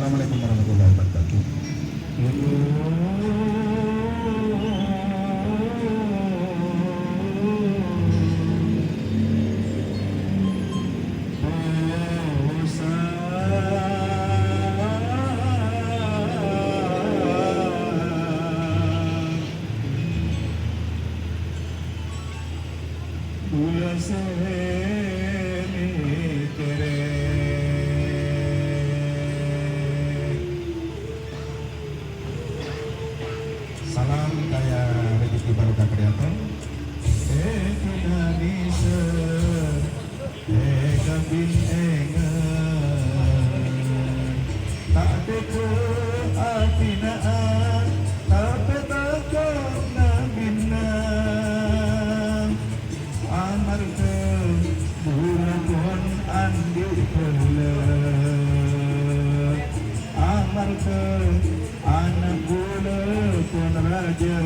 Assalamualaikum warahmatullahi wabarakatuh. Salam kaya rezeki barokah kreator. Indonesia, kabin engan, tak teko atinaan, tapi takut nabina. Amar ke bulan andi pelak, amar ke anak bulan pun raja.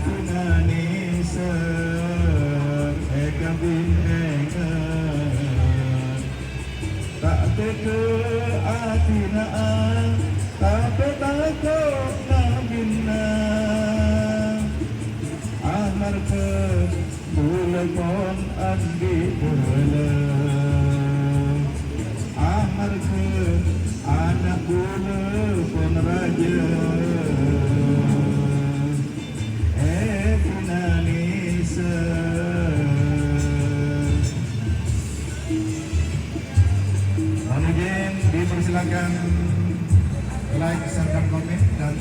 Indonesia, kabin engan, tak teka atinaan, tapi takut nabina. Amar ke bulan pon andi bulan, amar ke anak bulan pon raja. Indonesia. Kemudian dipersilakan like, share, dan komen, dan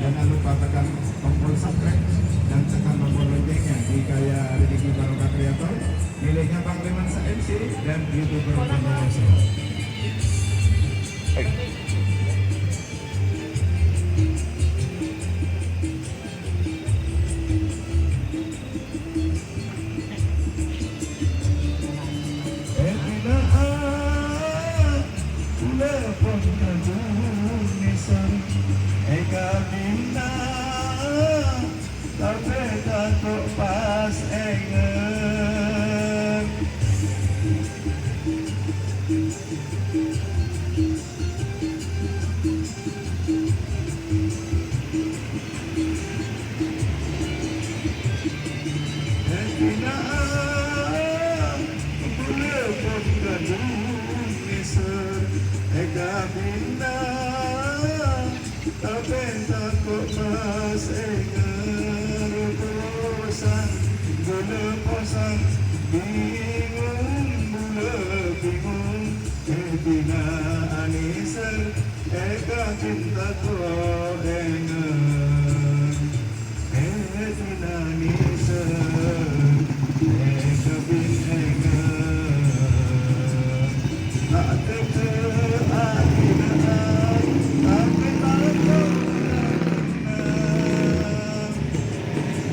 jangan lupa tekan tombol subscribe dan tekan tombol loncengnya di Kaya Rezeki Barokah Kreator, miliknya Bang Leman MC dan YouTuber Indonesia. Pas engen Ekinaan boleh pun gadung nisur Ekabina tapi takut pas engen Posan, gula posan, bingung, bula bingung. Bina anisar, eka cinta kau engan. Bina anisar, eka bin engan. Tak teka atinaan, tapi takut.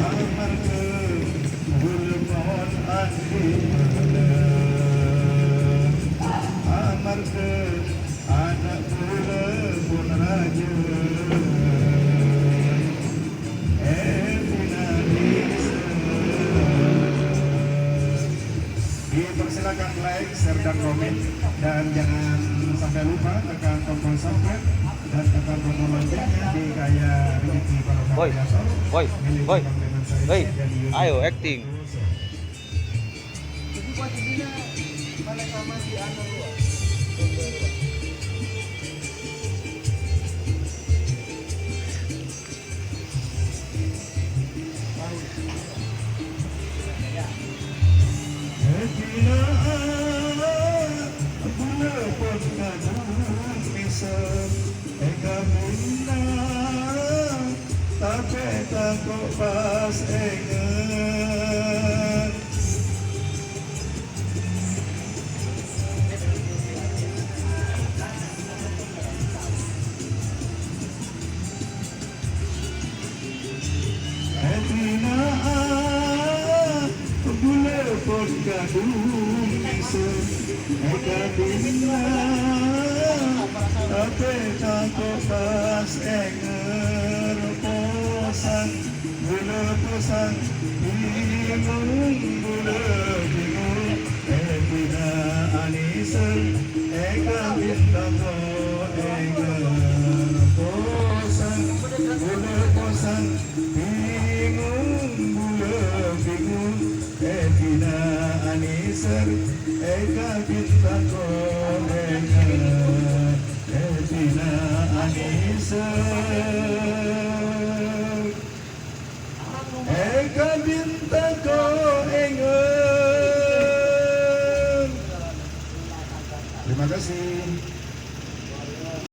Amar ke bulan andi pelak, amar ke anak bulan pun raja. Indonesia. Dipersilakan like, share, dan komen, dan jangan sampai lupa tekan tombol subscribe dan tekan tombol loncengnya di Kaya Rezeki Barokah Kreator. Hei, ayo acting. Tapi takut pas engen Etinaan boleh pun gadung nisur Ekabina tapi takut pas engen Posan, gula posan, bingung, gula bingung. Bina anis ser eka bintang ko eka posan bule posan bingung bule bingung etina aniser eka bintang ko eka etina aniser eka bintang ko eka. Terima kasih.